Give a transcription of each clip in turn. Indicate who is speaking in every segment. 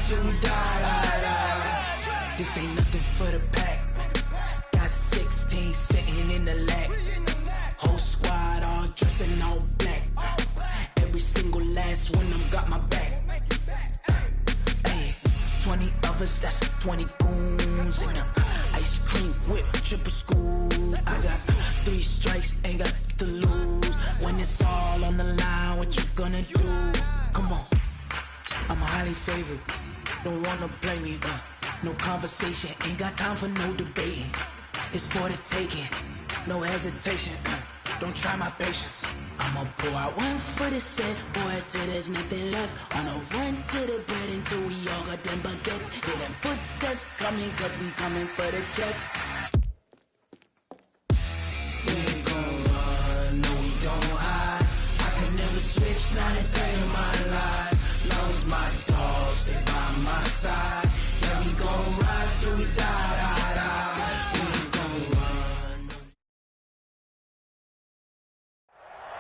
Speaker 1: till we die. This ain't nothing for the pack. Got 16 sitting in the lap. Whole squad all dressing all black. Every single last one of them got my back. Hey, 20 of us, that's 20 goons in them. Ice cream whip, triple school. I got 3 strikes, ain't got to lose. When it's all on the line, what you gonna do? Come on, I'm a highly favored. Don't wanna blame me, no conversation. Ain't got time for no debating. It's for the taking, no hesitation. Don't try my patience. I'ma pour out one for the set, boy, till there's nothing left. On a run to the bread until we all got them baguettes. Hear them footsteps coming, cause we coming for the check. We ain't gon' run, no we don't hide. I can never switch, not a day in my life. Long as my dogs, they by my side. Yeah, we gon' ride till we die. We ain't gon' run.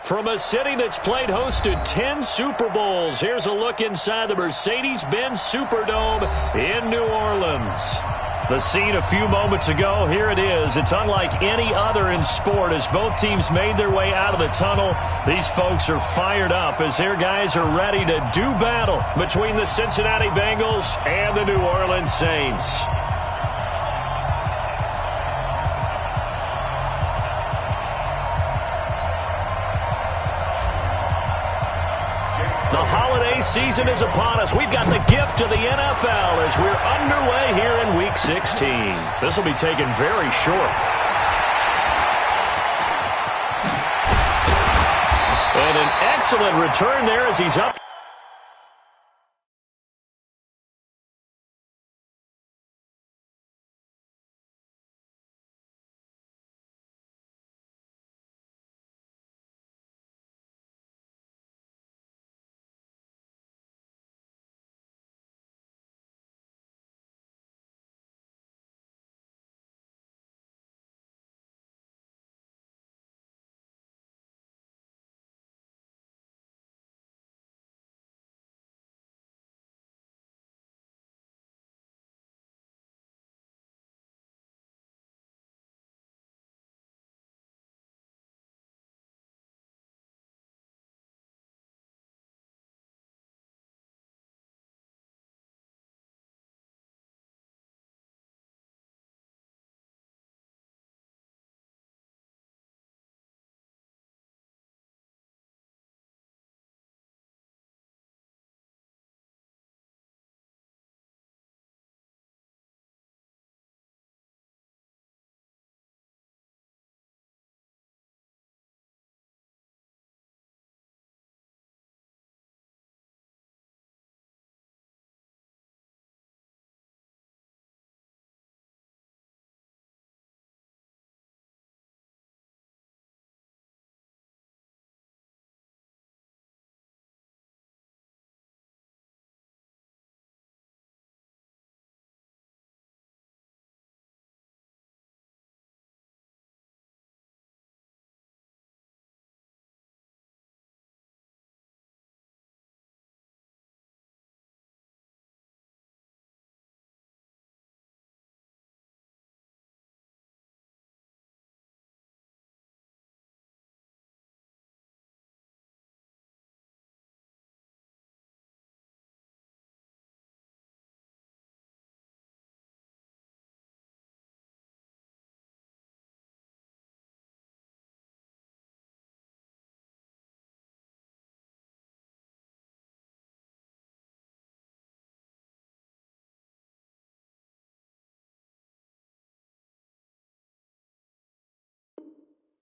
Speaker 2: From a city that's played host to 10 Super Bowls, here's a look inside the Mercedes-Benz Superdome in New Orleans. The scene a few moments ago, here it is. It's unlike any other in sport as both teams made their way out of the tunnel. These folks are fired up as their guys are ready to do battle between the Cincinnati Bengals and the New Orleans Saints. The holiday season is upon us. We've got the gift of the NFL as we're underway here in Week 16. This will be taken very short. And an excellent return there as he's up.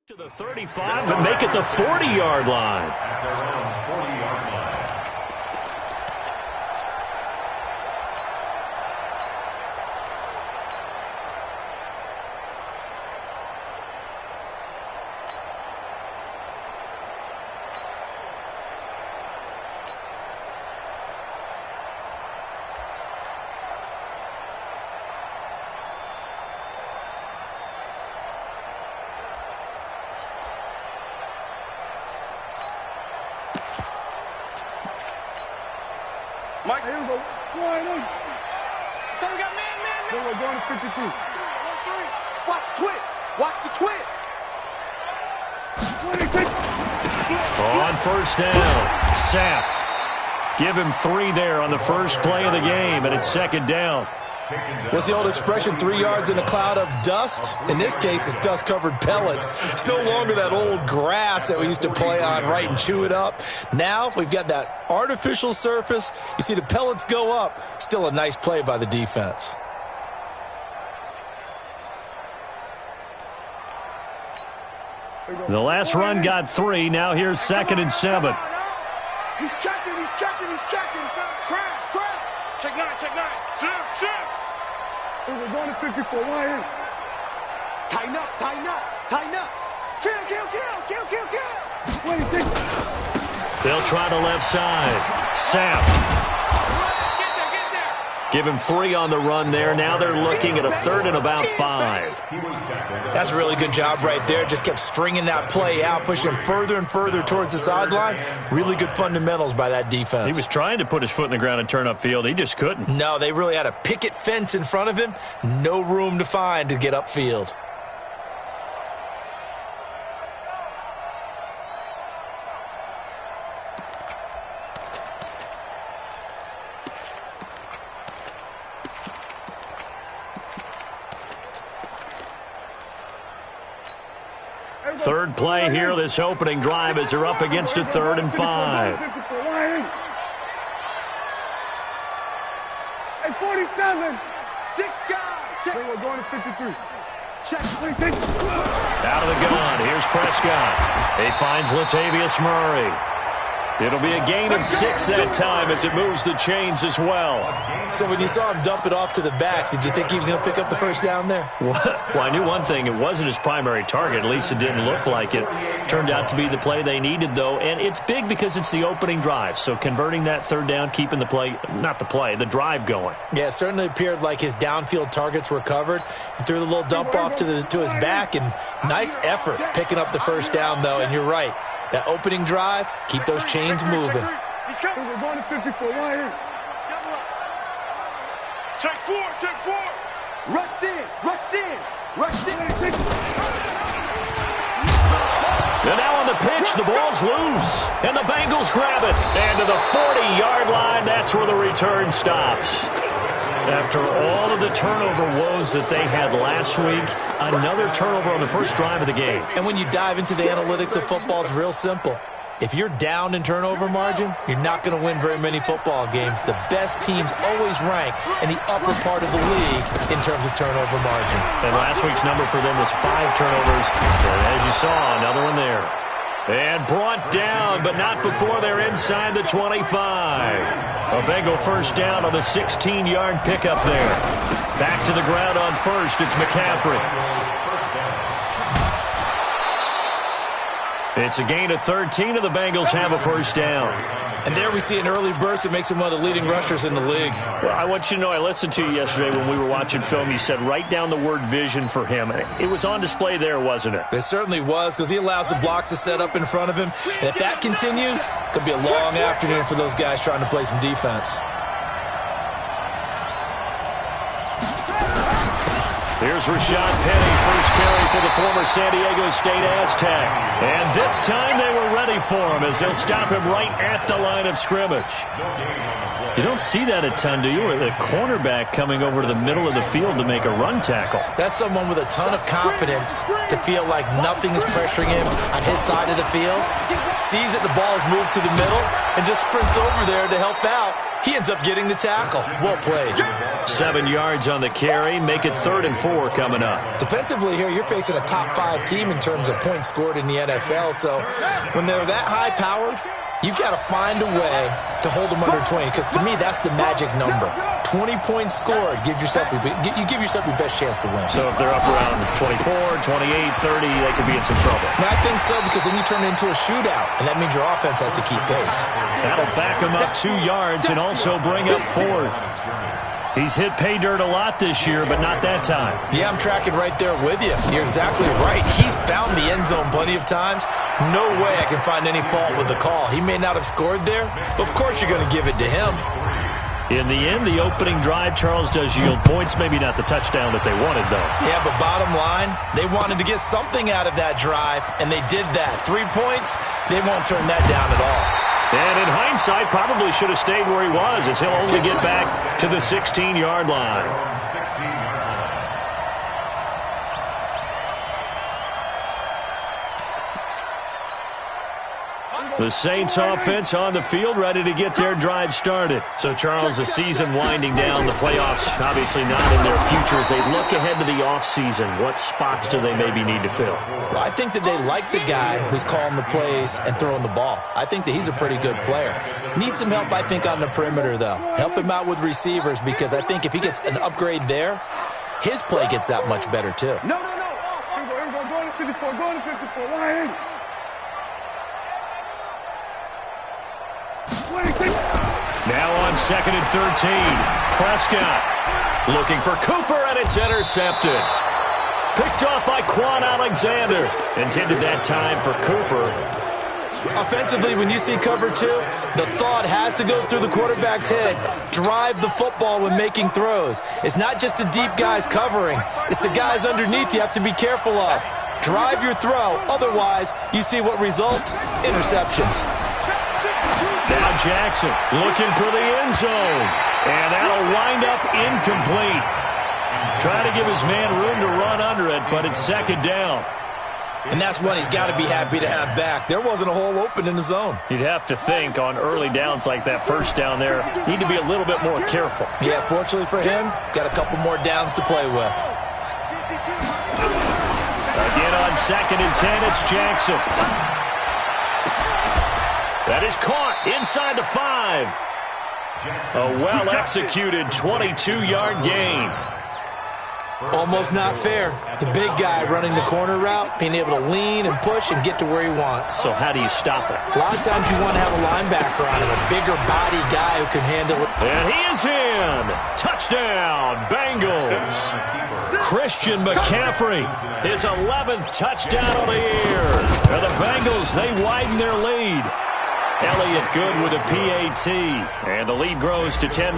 Speaker 2: To the 35 and make it the 40-yard line.
Speaker 3: At their own 40-yard line.
Speaker 4: Mike, So we got man. We're going to 52. 1-3. Watch the twist. Watch the twist.
Speaker 2: On first down, Sapp. Give him 3 there on the first play of the game, and it's second down.
Speaker 5: What's the old expression, 3 yards in a cloud of dust? In this case, it's dust-covered pellets. It's no longer that old grass that we used to play on, right, and chew it up. Now we've got that artificial surface. You see the pellets go up. Still a nice play by the defense.
Speaker 2: The last run got 3. Now here's 2nd and 7.
Speaker 4: He's checking. Crash. Check 9. Sit. We're going to 54. Why? Tighten up. Kill.
Speaker 2: They'll try the left side. Sapp. Give him 3 on the run there. Now they're looking at a 3rd and about 5.
Speaker 5: That's a really good job right there. Just kept stringing that play out, pushing him further and further towards the sideline. Really good fundamentals by that defense.
Speaker 2: He was trying to put his foot in the ground and turn upfield. He just couldn't.
Speaker 5: No, they really had a picket fence in front of him. No room to find to get upfield.
Speaker 2: Third play here, this opening drive, as they're up against a 3rd and 5.
Speaker 4: And 47. 6 guys. Check. We're going to 53. Check.
Speaker 2: Out of the gun, here's Prescott. He finds Latavius Murray. It'll be a gain of 6 that time as it moves the chains as well.
Speaker 5: So when you saw him dump it off to the back, did you think he was going to pick up the first down there?
Speaker 2: Well, I knew one thing. It wasn't his primary target. At least it didn't look like it. Turned out to be the play they needed, though. And it's big because it's the opening drive. So converting that 3rd down, keeping the drive going.
Speaker 5: Yeah, it certainly appeared like his downfield targets were covered. He threw the little dump off to his back, and nice effort picking up the first down, though. And you're right. That opening drive, keep those chains moving.
Speaker 4: He's coming. We're going to 54. Right here. Take 4. Rush in.
Speaker 2: And now on the pitch, the ball's loose. And the Bengals grab it. And to the 40-yard line, that's where the return stops. After all of the turnover woes that they had last week, another turnover on the first drive of the game.
Speaker 5: And when you dive into the analytics of football, it's real simple. If you're down in turnover margin, you're not going to win very many football games. The best teams always rank in the upper part of the league in terms of turnover margin.
Speaker 2: And last week's number for them was 5 turnovers. And as you saw, another one there. And brought down, but not before they're inside the 25. A Bengal first down on the 16-yard pickup there. Back to the ground on first. It's McCaffrey. It's a gain of 13, and the Bengals have a first down.
Speaker 5: And there we see an early burst that makes him one of the leading rushers in the league.
Speaker 2: Well, I want you to know, I listened to you yesterday when we were watching film. You said write down the word vision for him. It was on display there, wasn't it?
Speaker 5: It certainly was, because he allows the blocks to set up in front of him. And if that continues, it could be a long afternoon for those guys trying to play some defense.
Speaker 2: Here's Rashad Penny, first carry for the former San Diego State Aztec. And this time they were ready for him as they'll stop him right at the line of scrimmage. You don't see that a ton, do you? Or the cornerback coming over to the middle of the field to make a run tackle.
Speaker 5: That's someone with a ton of confidence to feel like nothing is pressuring him on his side of the field. Sees that the ball is moved to the middle and just sprints over there to help out. He ends up getting the tackle. Well played.
Speaker 2: 7 yards on the carry. Make it 3rd and 4 coming up.
Speaker 5: Defensively here, you're facing a top 5 team in terms of points scored in the NFL. So when they're that high-powered, you've got to find a way to hold them under 20, because to me, that's the magic number. 20 points scored, you give yourself your best chance to win.
Speaker 2: So if they're up around 24, 28, 30, they could be in some trouble.
Speaker 5: And I think so, because then you turn it into a shootout, and that means your offense has to keep pace.
Speaker 2: That'll back them up 2 yards and also bring up 4th. He's hit pay dirt a lot this year, but not that time.
Speaker 5: Yeah, I'm tracking right there with you. You're exactly right. He's found the end zone plenty of times. No way I can find any fault with the call. He may not have scored there, but of course you're going to give it to him.
Speaker 2: In the end, the opening drive, Charles, does yield points. Maybe not the touchdown that they wanted, though.
Speaker 5: Yeah, but bottom line, they wanted to get something out of that drive, and they did that. 3 points, they won't turn that down at all.
Speaker 2: And in hindsight, probably should have stayed where he was, as he'll only get back to the 16-yard line. The Saints offense on the field, ready to get their drive started. So, Charles, the season winding down, the playoffs obviously not in their future. As they look ahead to the offseason, what spots do they maybe need to fill?
Speaker 5: Well, I think that they like the guy who's calling the plays and throwing the ball. I think that he's a pretty good player. Needs some help, I think, on the perimeter, though. Help him out with receivers, because I think if he gets an upgrade there, his play gets that much better, too.
Speaker 4: No. Here we go. Go to 54. Go to 54. 180.
Speaker 2: Now on 2nd and 13, Prescott looking for Cooper, and it's intercepted. Picked off by Quan Alexander. Intended that time for Cooper.
Speaker 5: Offensively, when you see cover 2, the thought has to go through the quarterback's head. Drive the football when making throws. It's not just the deep guys covering. It's the guys underneath you have to be careful of. Drive your throw. Otherwise, you see what results? Interceptions.
Speaker 2: Now Jackson looking for the end zone. And that'll wind up incomplete. Trying to give his man room to run under it, but it's 2nd down.
Speaker 5: And that's one he's got to be happy to have back. There wasn't a hole open in the zone.
Speaker 2: You'd have to think on early downs like that first down there, need to be a little bit more careful.
Speaker 5: Yeah, fortunately for him, got a couple more downs to play with.
Speaker 2: Again on 2nd and 10, it's Jackson. That is caught inside the 5. A well-executed 22-yard gain.
Speaker 5: Almost not fair. The big guy running the corner route, being able to lean and push and get to where he wants.
Speaker 2: So how do you stop it?
Speaker 5: A lot of times you want to have a linebacker on him, a bigger body guy who can handle it.
Speaker 2: And he is in. Touchdown, Bengals. Christian McCaffrey, his 11th touchdown of the year. And the Bengals, they widen their lead. Elliott good with a PAT. And the lead grows to 10-0.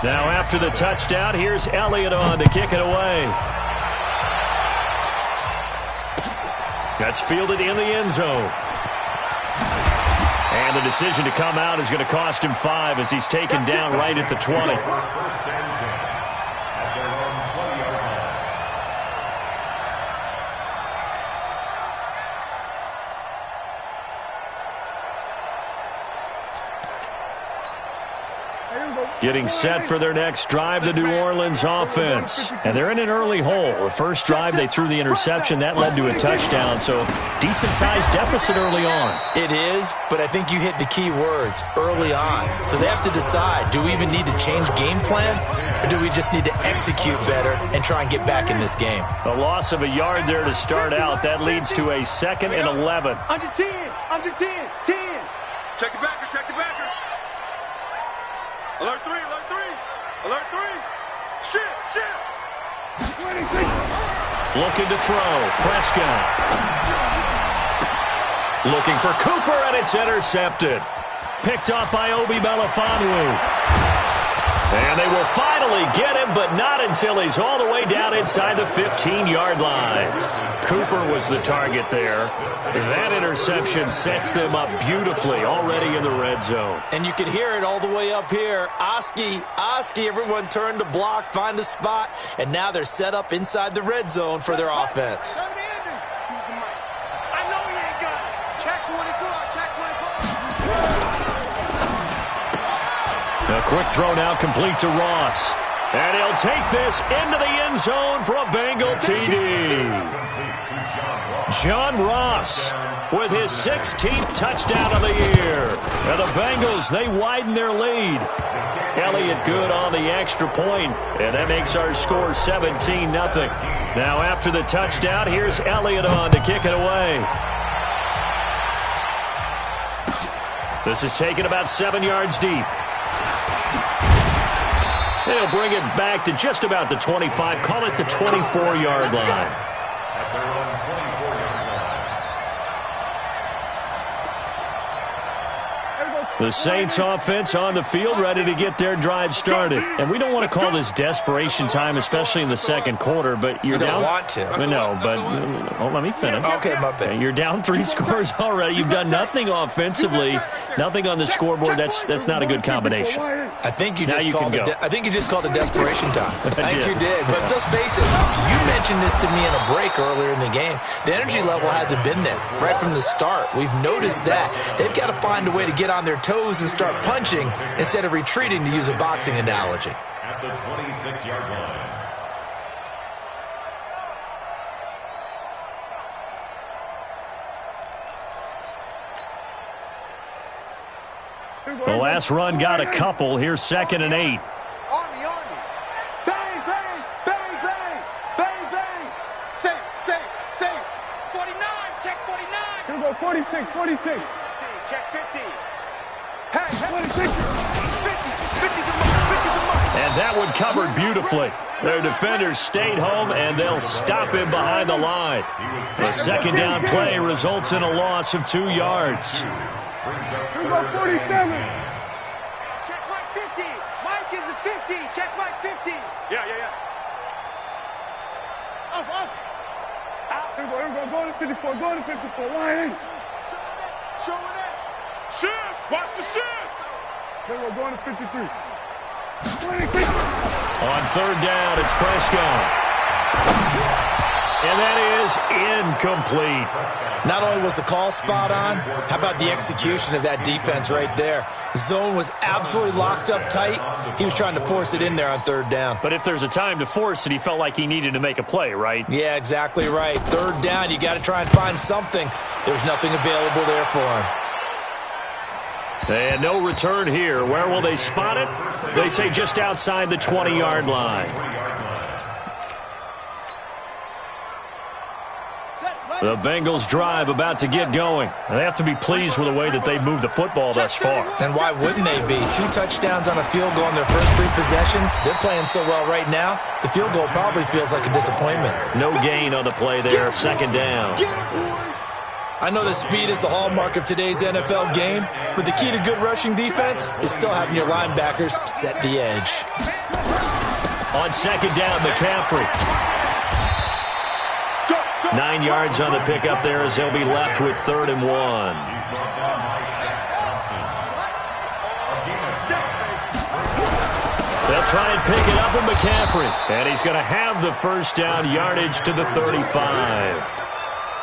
Speaker 2: Now after the touchdown, here's Elliott on to kick it away. That's fielded in the end zone. And the decision to come out is going to cost him 5 as he's taken down right at the 20. Getting set for their next drive, the New Orleans offense. And they're in an early hole. The first drive, they threw the interception. That led to a touchdown, so decent-sized deficit early on.
Speaker 5: It is, but I think you hit the key words, early on. So they have to decide, do we even need to change game plan, or do we just need to execute better and try and get back in this game?
Speaker 2: A loss of a yard there to start out. That leads to a 2nd and 11.
Speaker 4: Under 10. 10. Check the backer. Alert 3. Shit.
Speaker 2: Looking to throw. Prescott. Looking for Cooper, and it's intercepted. Picked off by Obi Melifonwu. And they will finally get him, but not until he's all the way down inside the 15-yard line. Cooper was the target there. That interception sets them up beautifully already in the red zone.
Speaker 5: And you can hear it all the way up here. Oski, everyone turned to block, find a spot, and now they're set up inside the red zone for their offense.
Speaker 2: A quick throw now complete to Ross. And he'll take this into the end zone for a Bengal TD. John Ross with his 16th touchdown of the year. And the Bengals, they widen their lead. Elliott good on the extra point, and that makes our score 17-0. Now after the touchdown, here's Elliott on to kick it away. This is taken about 7 yards deep. They'll bring it back to just about the 25, call it the 24-yard line. The Saints offense on the field, ready to get their drive started. And we don't want to call this desperation time, especially in the second quarter, but you're down.
Speaker 5: You don't want to.
Speaker 2: No, but let me finish.
Speaker 5: Okay, my bad.
Speaker 2: You're down 3 scores already. You've done nothing offensively, nothing on the scoreboard. That's not a good combination.
Speaker 5: I think you just called it desperation time. I think you did. But let's face it, you mentioned this to me in a break earlier in the game. The energy level hasn't been there right from the start. We've noticed that. They've got to find a way to get on their toes and start punching instead of retreating, to use a boxing analogy.
Speaker 3: At the 26-yard line.
Speaker 2: The last run got a couple. Here's 2nd and 8.
Speaker 4: Army. Bang, bang, bang, bang, bang, bang. Say. 49, check 49. Here we go, 46. 50, check 50. Hey, 46. 50,
Speaker 2: And that one covered beautifully. Their defenders stayed home, and they'll stop him behind the line. The 2nd down play results in a loss of 2 yards.
Speaker 4: Here we go, 47. Check Mike 50. Mike is a 50. Check Mike 50. Yeah. Off. Out. Here we go. Go to 54. Line. Showing it. Shift. Watch the shift. Here we go. Going to 53. 26.
Speaker 2: On 3rd down, it's Prescott. And that is incomplete.
Speaker 5: Not only was the call spot on, how about the execution of that defense right there? The zone was absolutely locked up tight. He was trying to force it in there on 3rd down.
Speaker 2: But if there's a time to force it, he felt like he needed to make a play, right?
Speaker 5: Yeah, exactly right. 3rd down, you got to try and find something. There's nothing available there for him.
Speaker 2: And no return here. Where will they spot it? They say just outside the 20-yard line. The Bengals drive about to get going. They have to be pleased with the way that they've moved the football thus far.
Speaker 5: And why wouldn't they be? 2 touchdowns on a field goal in their first 3 possessions. They're playing so well right now, the field goal probably feels like a disappointment.
Speaker 2: No gain on the play there, 2nd down.
Speaker 5: I know that speed is the hallmark of today's NFL game, but the key to good rushing defense is still having your linebackers set the edge.
Speaker 2: On 2nd down, McCaffrey. 9 yards on the pickup there as they'll be left with 3rd and 1. They'll try and pick it up with McCaffrey. And he's going to have the 1st down yardage to the 35.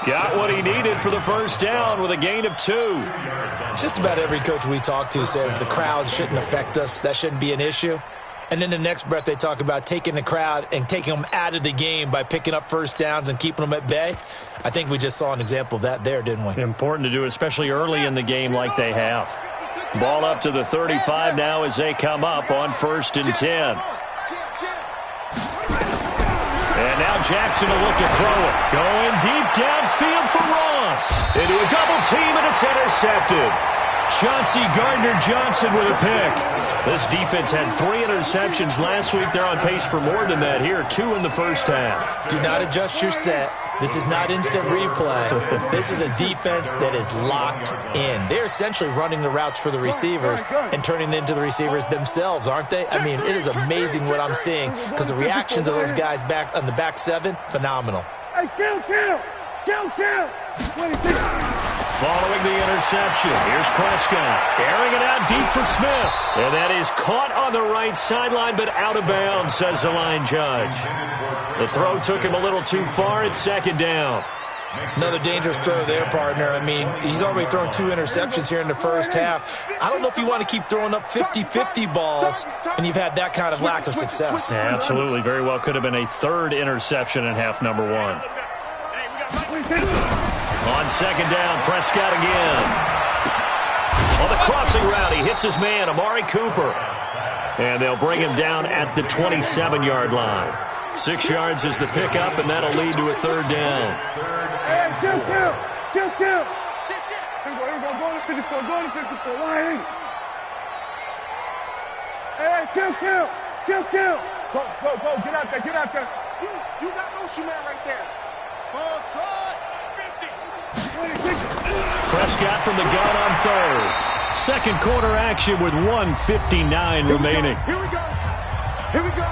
Speaker 2: Got what he needed for the 1st down with a gain of 2.
Speaker 5: Just about every coach we talk to says the crowd shouldn't affect us. That shouldn't be an issue. And in the next breath, they talk about taking the crowd and taking them out of the game by picking up 1st downs and keeping them at bay. I think we just saw an example of that there, didn't we?
Speaker 2: Important to do, especially early in the game like they have. Ball up to the 35 now as they come up on 1st and 10. And now Jackson will look to throw it. Going deep downfield for Ross. Into a double team, and it's intercepted. Chauncey Gardner-Johnson with a pick. This defense had 3 interceptions last week. They're on pace for more than that here, 2 in the first half.
Speaker 5: Do not adjust your set. This is not instant replay. This is a defense that is locked in. They're essentially running the routes for the receivers and turning it into the receivers themselves, aren't they? I mean, it is amazing what I'm seeing because the reactions of those guys back on the back 7, phenomenal.
Speaker 4: Hey, kill.
Speaker 2: Following the interception, here's Prescott. Airing it out deep for Smith. And that is caught on the right sideline, but out of bounds, says the line judge. The throw took him a little too far. It's 2nd down.
Speaker 5: Another dangerous throw there, partner. I mean, he's already thrown 2 interceptions here in the first half. I don't know if you want to keep throwing up 50-50 balls, and you've had that kind of lack of success.
Speaker 2: Yeah, absolutely. Very well could have been a 3rd interception in half number 1. On 2nd down, Prescott again. On the crossing route, he hits his man, Amari Cooper. And they'll bring him down at the 27-yard line. 6 yards is the pickup, and that'll lead to a 3rd down.
Speaker 4: Hey, kill. Here we go. Go to 54. Line. Hey, kill. Go. Get out there. You got Ocean Man right there. Ball, 50.
Speaker 2: Prescott from the gun on 3rd. Second quarter action with 1:59 remaining.
Speaker 4: Here we go. Here we go.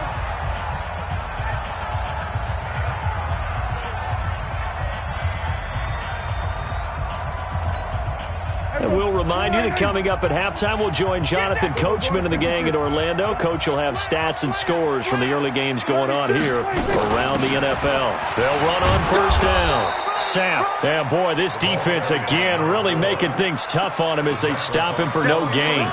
Speaker 2: And we'll remind you that coming up at halftime, we'll join Jonathan Coachman and the gang in Orlando. Coach will have stats and scores from the early games going on here around the NFL. They'll run on first down. Sapp. Yeah, boy, this defense again really making things tough on him as they stop him for no gain.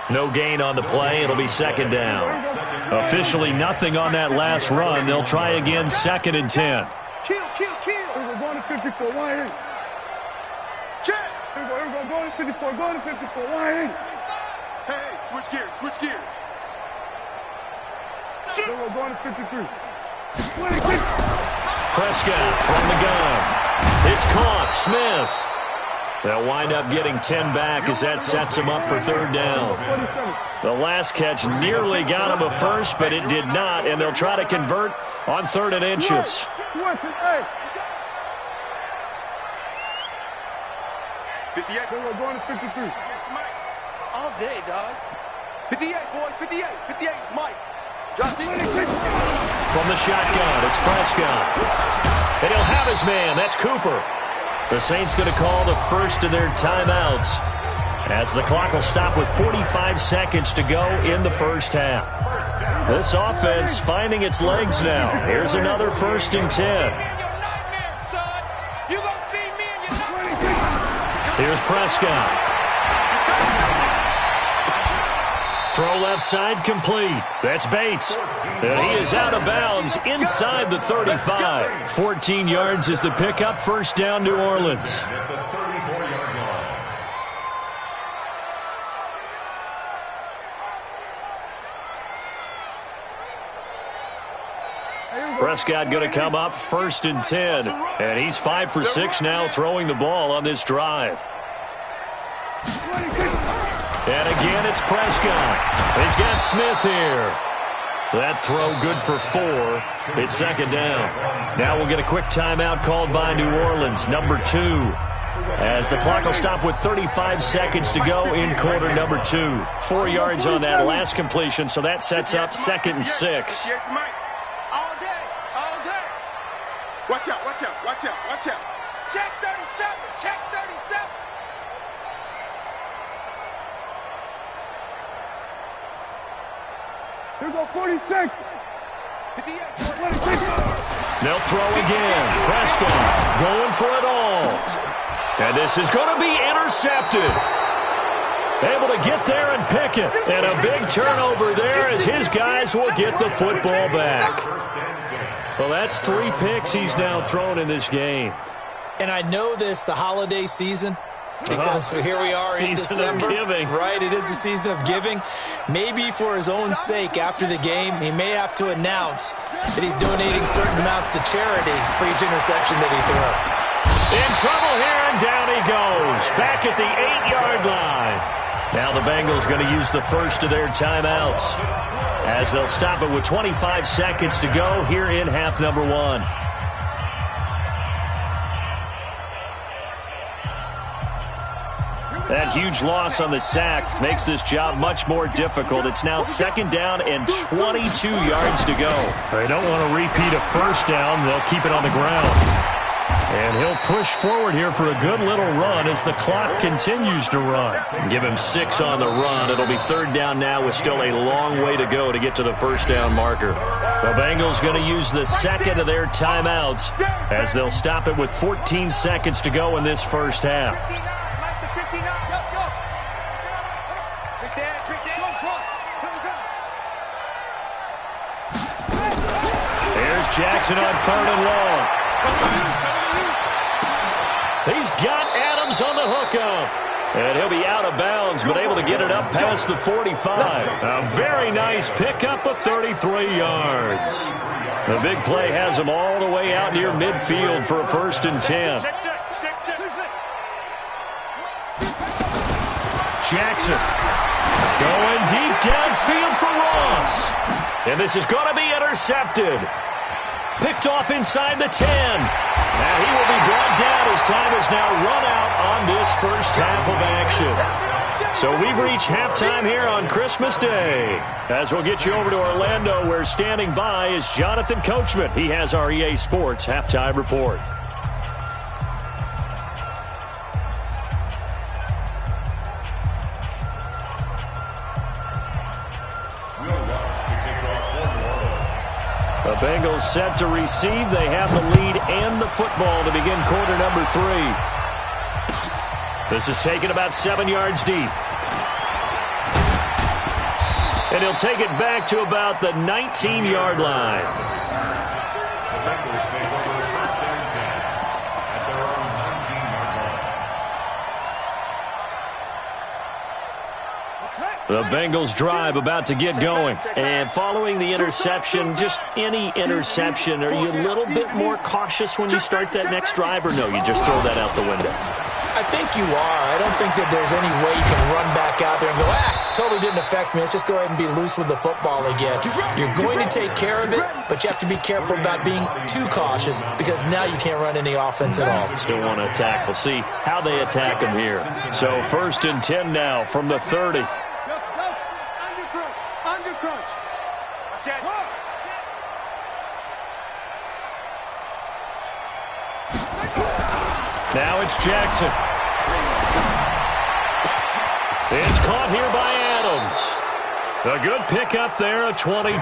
Speaker 2: No gain on the play. It'll be second down. Officially nothing on that last run. They'll try again, 2nd and 10.
Speaker 4: Kill. We're going to 54. Why ain't? Check. Here we go. Going to 54. Going to 54. Why ain't? Hey, switch gears. Here we go. Going to 53.
Speaker 2: Prescott from the gun. It's caught. Smith. They'll wind up getting 10 back as that sets him up for third down. The last catch nearly got him a first, but it did not, and they'll try to convert on 3rd and inches.
Speaker 4: Switch it, hey. 58. We're going to 53. All day, dog. 58, boys. 58. 58 is Mike. Drop deep.
Speaker 2: From the shotgun, it's Prescott. And he'll have his man. That's Cooper. The Saints going to call the first of their timeouts as the clock will stop with 45 seconds to go in the first half. This offense finding its legs now. Here's another 1st and 10. Here's Prescott. Throw left side complete. That's Bates. And he is out of bounds inside the 35. 14 yards is the pickup. First down, New Orleans. Prescott going to come up 1st and 10. And he's 5 for 6 now throwing the ball on this drive. And again, it's Prescott. He's got Smith here. That throw good for 4. It's second down. Now we'll get a quick timeout called by New Orleans, number 2. As the clock will stop with 35 seconds to go in quarter number 2. 4 yards on that last completion, so that sets up 2nd and 6.
Speaker 4: All day. Watch out. Check 37. Here we go, 46.
Speaker 2: They'll throw again. Prescott going for it all. And this is going to be intercepted. Able to get there and pick it. And a big turnover there as his guys will get the football back. Well, that's 3 picks he's now thrown in this game.
Speaker 5: And I know this, the holiday season, because here we are in December.
Speaker 2: Giving.
Speaker 5: Right, it is the season of giving. Maybe for his own sake after the game, he may have to announce that he's donating certain amounts to charity for each interception that he threw.
Speaker 2: In trouble here, and down he goes. Back at the 8-yard line. Now the Bengals going to use the first of their timeouts as they'll stop it with 25 seconds to go here in half number 1. That huge loss on the sack makes this job much more difficult. It's now 2nd down and 22 yards to go. They don't want to repeat a first down. They'll keep it on the ground. And he'll push forward here for a good little run as the clock continues to run. Give him 6 on the run. It'll be 3rd down now with still a long way to go to get to the first down marker. The Bengals going to use the second of their timeouts as they'll stop it with 14 seconds to go in this first half. Here's Jackson on 3rd and long. He's got Adams on the hookup. And he'll be out of bounds, but able to get it up past the 45. A very nice pickup of 33 yards. The big play has him all the way out near midfield for a 1st and 10. Jackson going deep downfield for Ross. And this is going to be intercepted. Picked off inside the 10. And he will be brought down as time is now run out on this first half of action. So we've reached halftime here on Christmas Day. As we'll get you over to Orlando, where standing by is Jonathan Coachman. He has our EA Sports halftime report. The Bengals set to receive. They have the lead and the football to begin quarter number 3. This is taken about 7 yards deep. And he'll take it back to about the 19-yard line. The Bengals drive about to get going. And following the interception, just any interception, are you a little bit more cautious when you start that next drive, or no, you just throw that out the window?
Speaker 5: I think you are. I don't think that there's any way you can run back out there and go, totally didn't affect me. Let's just go ahead and be loose with the football again. You're going to take care of it, but you have to be careful about being too cautious because now you can't run any offense at all.
Speaker 2: Still want to attack. We'll see how they attack them here. So 1st and 10 now from the 30. Now it's Jackson. It's caught here by Adams. A good pickup there, a 22.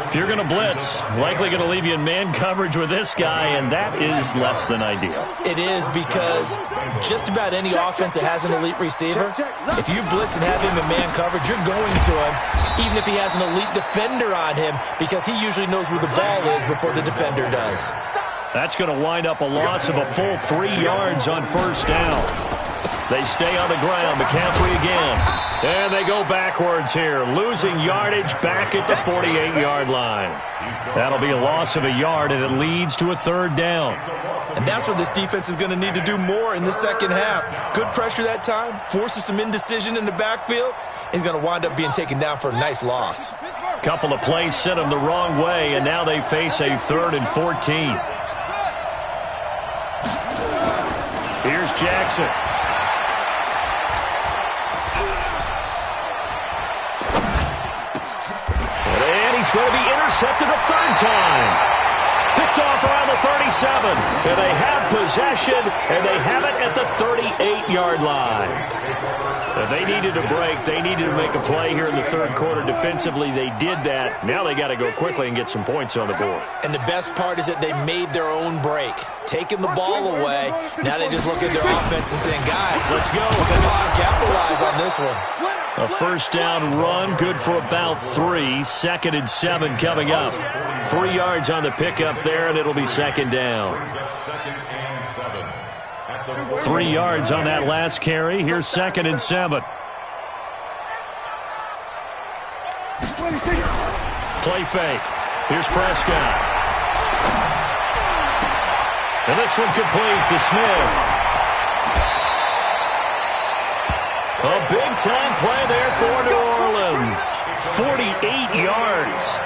Speaker 2: If you're going to blitz, likely going to leave you in man coverage with this guy, and that is less than ideal.
Speaker 5: It is because just about any offense that has an elite receiver, if you blitz and have him in man coverage, you're going to him, even if he has an elite defender on him, because he usually knows where the ball is before the defender does.
Speaker 2: That's going to wind up a loss of a full 3 yards on 1st down. They stay on the ground. McCaffrey again. And they go backwards here, losing yardage back at the 48-yard line. That'll be a loss of a yard, and it leads to a 3rd down.
Speaker 5: And that's what this defense is going to need to do more in the second half. Good pressure that time, forces some indecision in the backfield. He's going to wind up being taken down for a nice loss.
Speaker 2: Couple of plays sent them the wrong way, and now they face a 3rd and 14. Here's Jackson. And he's going to be intercepted a 3rd time. Picked off around the 37. And they have possession, and they have it at the 38-yard line. If they needed a break, they needed to make a play here in the 3rd quarter. Defensively, they did that. Now they got to go quickly and get some points on the board.
Speaker 5: And the best part is that they made their own break. Taking the ball away. Now they just look at their offense and saying, guys, let's go. Come on, capitalize on this one.
Speaker 2: A 1st down run, good for about 3. 2nd and 7 coming up. 3 yards on the pickup there, and it'll be 2nd down. 3 yards on that last carry. Here's 2nd and 7. Play fake. Here's Prescott. And this one complete to Smith. A big-time play there for New Orleans. 48 yards.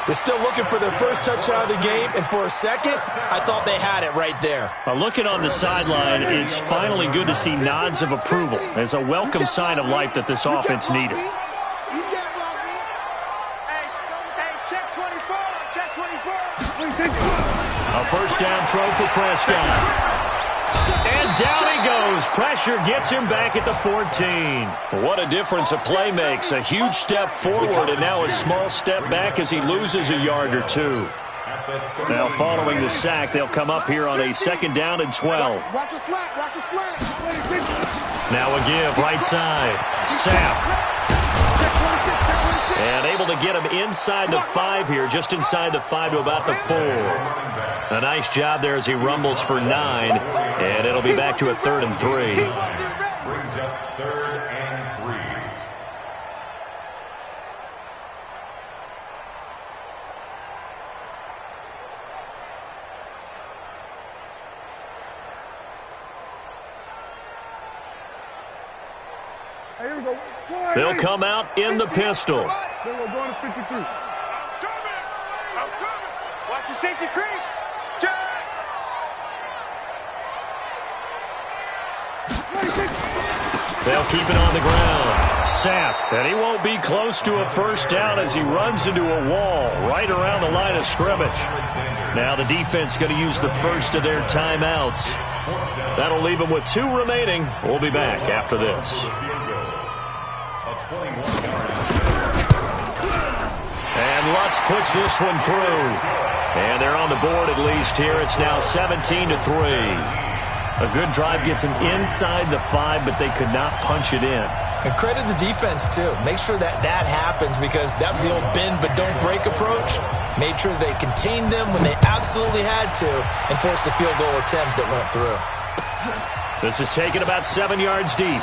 Speaker 5: They're still looking for their first touchdown of the game, and for a second, I thought they had it right there.
Speaker 2: Looking on the sideline, it's finally good to see nods of approval. It's a welcome sign of life that this offense needed. A 1st down throw for Prescott. And down he goes. Pressure gets him back at the 14. What a difference a play makes. A huge step forward and now a small step back as he loses a yard or 2. Now following the sack, they'll come up here on a 2nd down and 12. Now a give right side. Sapp. And able to get him inside the 5 here, just inside the 5 to about the 4. A nice job there as he rumbles for 9, and it'll be back to a 3rd and 3.
Speaker 3: Brings up 3rd and 3.
Speaker 2: They'll come out in the pistol.
Speaker 4: Then we're going to 53. I'm coming. Watch the safety creep. Check.
Speaker 2: They'll keep it on the ground. Sapp, and he won't be close to a first down as he runs into a wall right around the line of scrimmage. Now the defense going to use the first of their timeouts. That'll leave them with 2 remaining. We'll be back after this. And Lutz puts this one through. And they're on the board at least here. It's now 17-3. A good drive gets them inside the 5, but they could not punch it in.
Speaker 5: And credit the defense, too. Make sure that happens because that was the old bend but don't break approach. Made sure they contained them when they absolutely had to and forced the field goal attempt that went through.
Speaker 2: This is taken about 7 yards deep.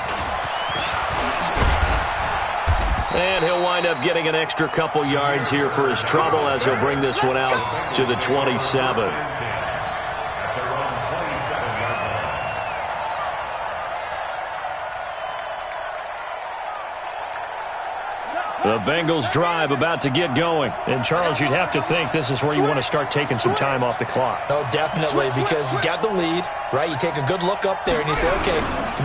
Speaker 2: And he'll wind up getting an extra couple yards here for his trouble as he'll bring this one out to the 27. The Bengals drive about to get going. And, Charles, you'd have to think this is where you want to start taking some time off the clock.
Speaker 5: Oh, definitely, because you got the lead, right? You take a good look up there and you say, okay,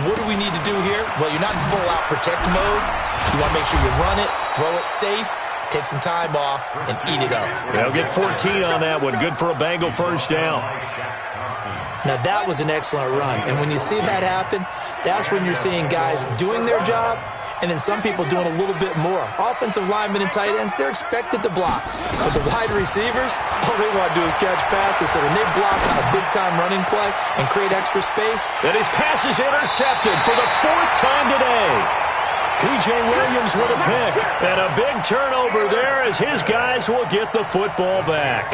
Speaker 5: what do we need to do here? Well, you're not in full-out protect mode. You want to make sure you run it, throw it safe, take some time off, and eat it up.
Speaker 2: They'll get 14 on that one. Good for a Bengal first down.
Speaker 5: Now, that was an excellent run. And when you see that happen, that's when you're seeing guys doing their job, and then some people doing a little bit more. Offensive linemen and tight ends, they're expected to block. But the wide receivers, all they want to do is catch passes. So when they block on a big-time running play and create extra space.
Speaker 2: And his pass is intercepted for the 4th time today. P.J. Williams with a pick. And a big turnover there as his guys will get the football back.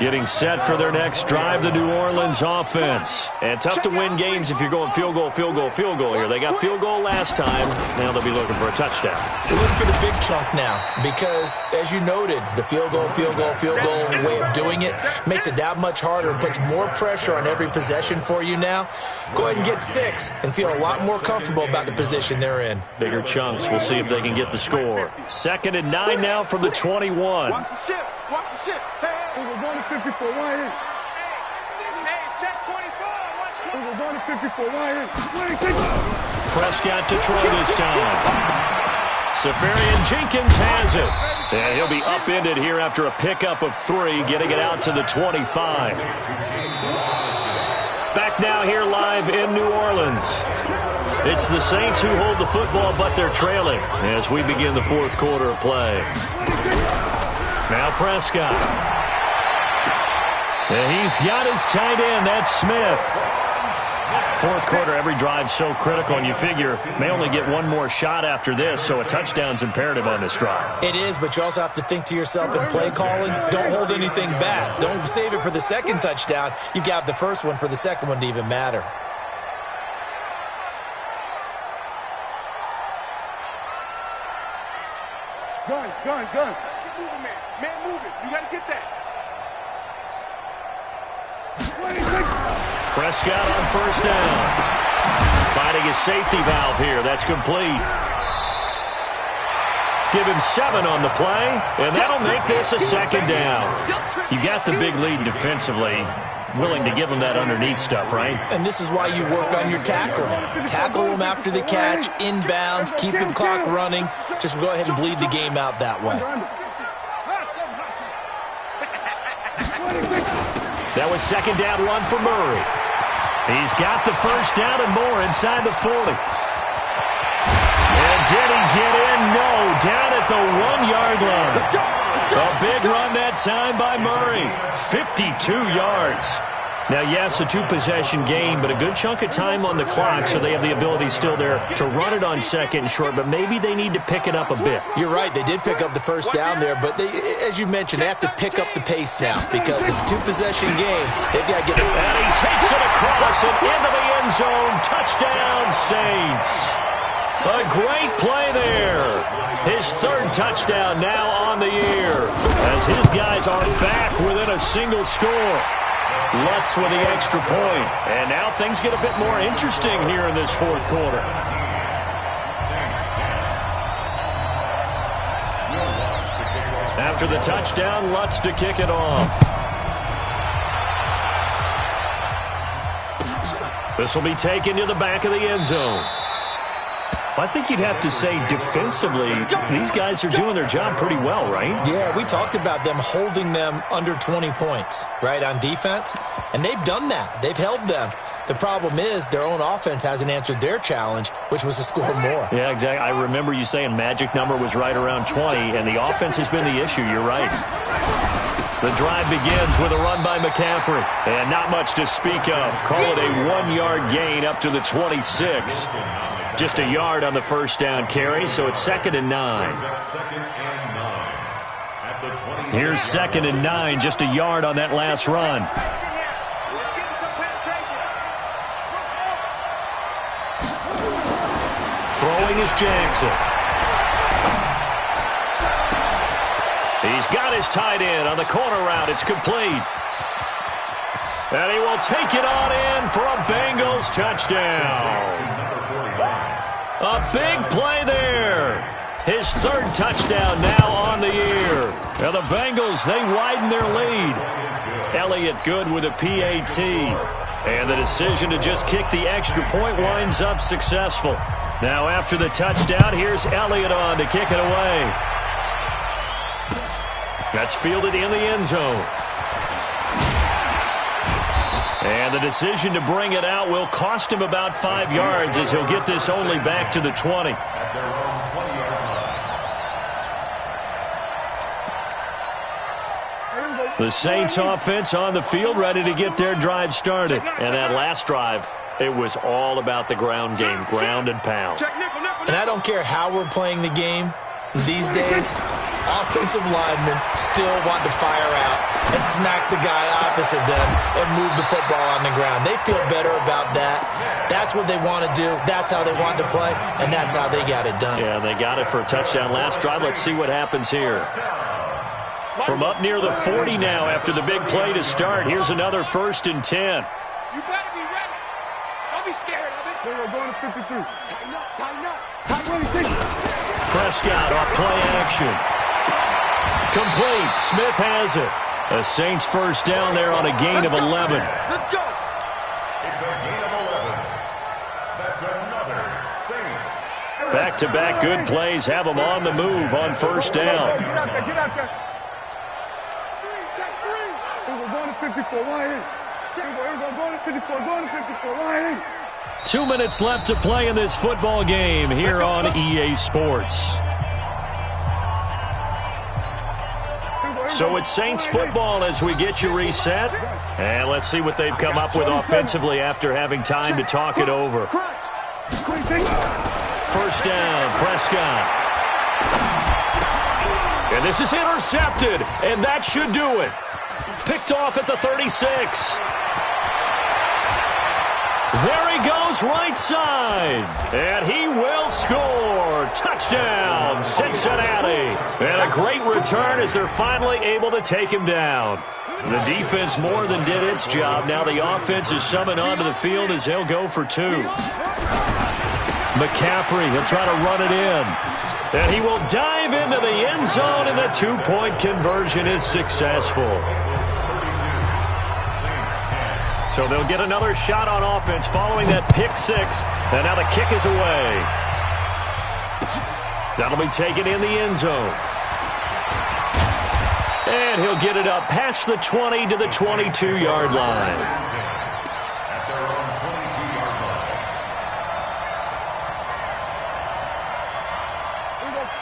Speaker 2: Getting set for their next drive, the New Orleans offense. And tough to win games if you're going field goal, field goal, field goal here. They got field goal last time. Now they'll be looking for a touchdown.
Speaker 5: They're looking for the big chunk now because, as you noted, the field goal way of doing it makes it that much harder and puts more pressure on every possession for you now. Go ahead and get 6 and feel a lot more comfortable about the position they're in.
Speaker 2: Bigger chunks. We'll see if they can get the score. 2nd and 9 now from the 21.
Speaker 4: Watch the ship. Watch the ship. Hey, we're going to 54. Why in? Hey, check 24. Watch 20. We're going to 54. Why in? 26.
Speaker 2: Prescott to throw this time. Safarian Jenkins has it. And he'll be upended here after a pickup of 3, getting it out to the 25. Back now here live in New Orleans. It's the Saints who hold the football, but they're trailing as we begin the 4th quarter of play. Now Prescott. And he's got his tight end. That's Smith. 4th quarter, every drive's so critical, and you figure may only get one more shot after this, so a touchdown's imperative on this drive.
Speaker 5: It is, but you also have to think to yourself in play calling, don't hold anything back. Don't save it for the second touchdown. You got the first one for the second one to even matter.
Speaker 4: Gun. Keep moving, man. Man, move it. You got to get that. 26.
Speaker 2: Prescott on first down. Finding his safety valve here. That's complete. Give him 7 on the play, and that'll make this a 2nd down. You got the big lead defensively. Willing to give them that underneath stuff, right?
Speaker 5: And this is why you work on your tackling. Tackle them after the catch, inbounds, keep the clock running. Just go ahead and bleed the game out that way.
Speaker 2: That was 2nd down run for Murray. He's got the first down and more inside the 40. And did he get in? No, down at the 1-yard line. A big run that time by Murray. 52 yards. Now, yes, a 2-possession game, but a good chunk of time on the clock, so they have the ability still there to run it on 2nd and short, but maybe they need to pick it up a bit.
Speaker 5: You're right. They did pick up the first down there, but they, as you mentioned, they have to pick up the pace now because it's a 2-possession game. They've got to get it.
Speaker 2: And he takes it across and into the end zone. Touchdown, Saints. A great play there. His 3rd touchdown now on the year as his guys are back within a single score. Lutz with the extra point. And now things get a bit more interesting here in this 4th quarter. After the touchdown, Lutz to kick it off. This will be taken to the back of the end zone. I think you'd have to say defensively, these guys are doing their job pretty well, right?
Speaker 5: Yeah, we talked about them holding them under 20 points, right, on defense. And they've done that. They've held them. The problem is their own offense hasn't answered their challenge, which was to score more.
Speaker 2: Yeah, exactly. I remember you saying magic number was right around 20, and the offense has been the issue. You're right. The drive begins with a run by McCaffrey. And not much to speak of. Call it a 1-yard gain up to the 26. Just a yard on the first down carry, so it's 2nd and 9. Here's 2nd and 9, just a yard on that last run. Throwing is Jackson. He's got his tight end on the corner route. It's complete. And he will take it on in for a Bengals touchdown. A big play there. His 3rd touchdown now on the year. Now the Bengals, they widen their lead. Elliott good with a PAT. And the decision to just kick the extra point winds up successful. Now after the touchdown, here's Elliott on to kick it away. That's fielded in the end zone. And the decision to bring it out will cost him about 5 yards as he'll get this only back to the 20. The Saints offense on the field ready to get their drive started. And that last drive, it was all about the ground game, ground and pound.
Speaker 5: And I don't care how we're playing the game these days, offensive linemen still want to fire out and smack the guy opposite them and move the football on the ground. They feel better about that. That's what they want to do. That's how they want to play, and that's how they got it done.
Speaker 2: Yeah, they got it for a touchdown last drive. Let's see what happens here. From up near the 40 now after the big play to start. Here's another 1st and 10.
Speaker 4: You better be ready. Don't be scared of it. We're going to 53. Tighten up, tighten up.
Speaker 2: Prescott off play action. Complete. Smith has it. The Saints first down there on a gain of 11.
Speaker 4: Let's go.
Speaker 3: It's a gain of 11. That's another Saints.
Speaker 2: Back-to-back good plays have them on the move on first down.
Speaker 4: Get out there, get out there. Check 3. We're going to 54. Why ain't? Here we go, going to 54, going to 54. Why ain't?
Speaker 2: 2 minutes left to play in this football game here on EA Sports. So it's Saints football as we get you reset. And let's see what they've come up with offensively after having time to talk it over. First down, Prescott. And this is intercepted, and that should do it. Picked off at the 36. There he goes right side. And he will score. Touchdown, Cincinnati. And a great return as they're finally able to take him down. The defense more than did its job. Now the offense is summoned onto the field as they'll go for 2. McCaffrey, he'll try to run it in. And he will dive into the end zone, and the 2-point conversion is successful. So they'll get another shot on offense following that pick 6. And now the kick is away. That'll be taken in the end zone. And he'll get it up past the 20 to the 22-yard line.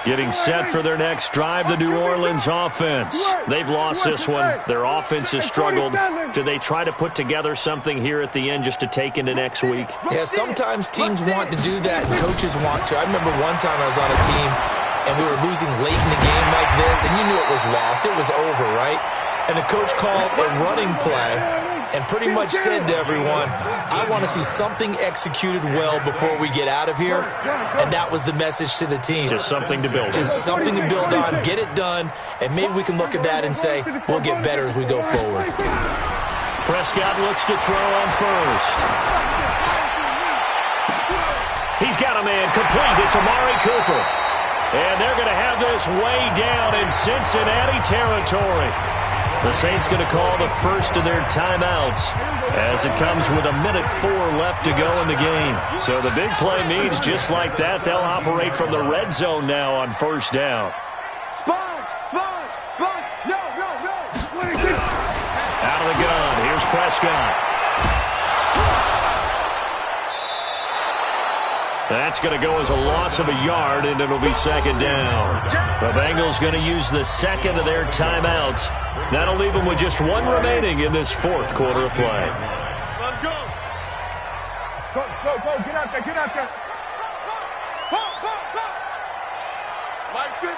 Speaker 2: Getting set for their next drive, the New Orleans offense. They've lost this one. Their offense has struggled. Do they try to put together something here at the end just to take into next week?
Speaker 5: Yeah, sometimes teams want to do that and coaches want to. I remember one time I was on a team and we were losing late in the game like this, and you knew it was lost. It was over, right? And the coach called a running play and pretty much said to everyone, I want to see something executed well before we get out of here. And that was the message to the team.
Speaker 2: Just something to build on.
Speaker 5: Just something to build on, get it done, and maybe we can look at that and say, we'll get better as we go forward.
Speaker 2: Prescott looks to throw on first. He's got a man complete. It's Amari Cooper. And they're going to have this way down in Cincinnati territory. The Saints going to call the first of their timeouts as it comes with 1:04 left to go in the game. So the big play means just like that, they'll operate from the red zone now on first down.
Speaker 4: Sponge, sponge, sponge. No.
Speaker 2: Out of the gun, here's Prescott. That's going to go as a loss of a yard, and it'll be second down. The Bengals going to use the second of their timeouts. That'll leave them with just one remaining in this fourth quarter of play.
Speaker 4: Let's go. Go. Get out there. Pop. Mike 50.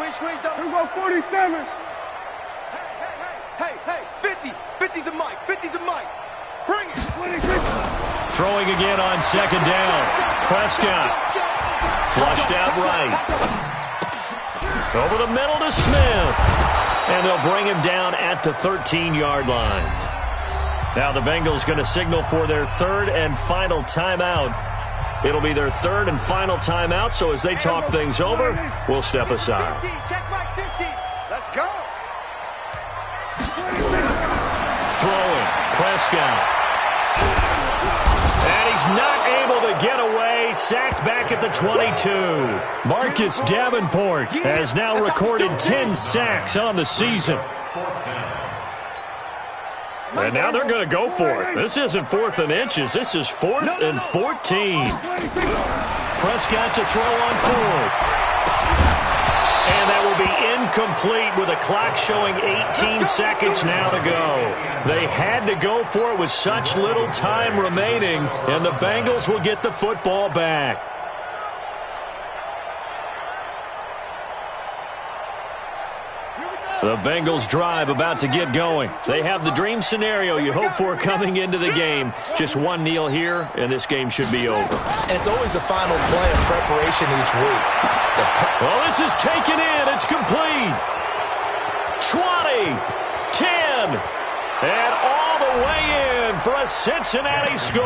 Speaker 4: Squeeze. Here we go, 47. Hey. 50 to Mike. Bring it. 26.
Speaker 2: Throwing again on second down. Prescott. Flushed out right. Over the middle to Smith. And they'll bring him down at the 13-yard line. Now the Bengals going to signal for their third and final timeout. It'll be their third and final timeout, so as they talk things over, we'll step aside.
Speaker 4: 50. Check Mike 50. Let's go.
Speaker 2: Throwing. Prescott. And he's not able to get away. Sacked back at the 22. Marcus Davenport has now recorded 10 sacks on the season. And now they're going to go for it. This isn't 4th and inches. This is 4th and 14. Prescott to throw on 4th. And that will be incomplete with a clock showing 18 seconds now to go. They had to go for it with such little time remaining, and the Bengals will get the football back. The Bengals drive about to get going. They have the dream scenario you hope for coming into the game. Just one kneel here, and this game should be over.
Speaker 5: And it's always the final play of preparation each week.
Speaker 2: Well, this is taken in. It's complete. 20, 10, and all the way in for a Cincinnati score.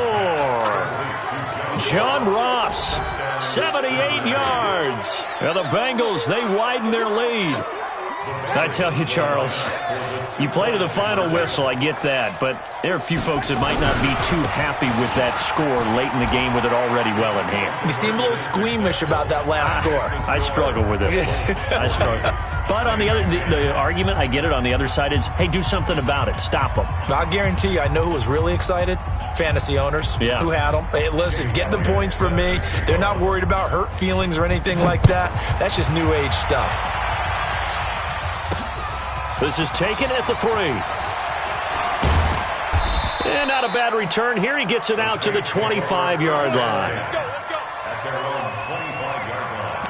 Speaker 2: John Ross, 78 yards. And the Bengals, they widen their lead. I tell you, Charles, you play to the final whistle, I get that, but there are a few folks that might not be too happy with that score late in the game with it already well in hand.
Speaker 5: You seem a little squeamish about that last score.
Speaker 2: I struggle with this one. I struggle. But on the other, the argument, I get it, on the other side is, hey, do something about it. Stop them.
Speaker 5: I guarantee you, I know who was really excited. Fantasy owners who had them. Hey, listen, get the points from me. They're not worried about hurt feelings or anything like that. That's just new age stuff.
Speaker 2: This is taken at the 3. And not a bad return here. He gets it out to the 25-yard line.
Speaker 3: At their own 25-yard line.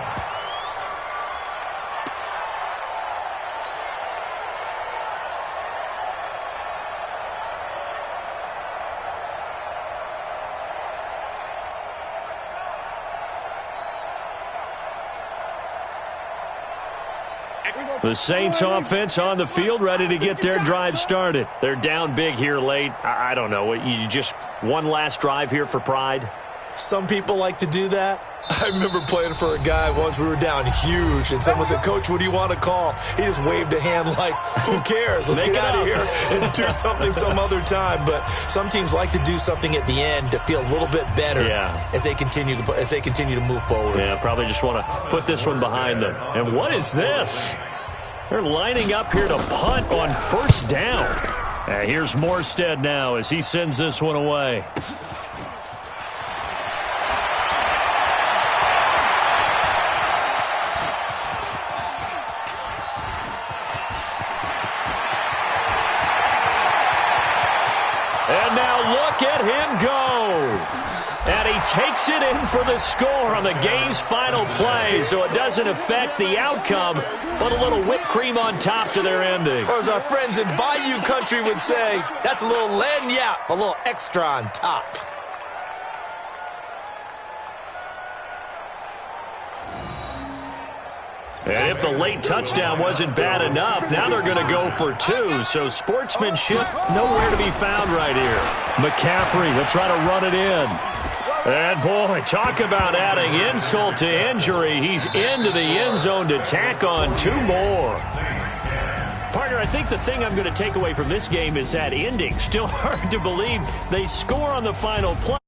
Speaker 2: The Saints offense on the field, ready to get their drive started. They're down big here late. I don't know. You just one last drive here for pride?
Speaker 5: Some people like to do that. I remember playing for a guy once. We were down huge, and someone said, "Coach, what do you want to call?" He just waved a hand like, who cares? Let's get out of here and do something some other time. But some teams like to do something at the end to feel a little bit better as they continue to move forward.
Speaker 2: Yeah, probably just want to put this one behind them. And what is this? They're lining up here to punt on first down. Here's Morstead now as he sends this one away. And now look at him go. And he takes it in for the score on the game's final play, so it doesn't affect the outcome, but a little whipped cream on top to their ending.
Speaker 5: Or as our friends in Bayou Country would say, that's a little lagniappe, a little extra on top.
Speaker 2: And if the late touchdown wasn't bad enough, now they're going to go for 2. So sportsmanship nowhere to be found right here. McCaffrey will try to run it in. And, boy, talk about adding insult to injury. He's into the end zone to tack on 2 more. Partner, I think the thing I'm going to take away from this game is that ending. Still hard to believe they score on the final play.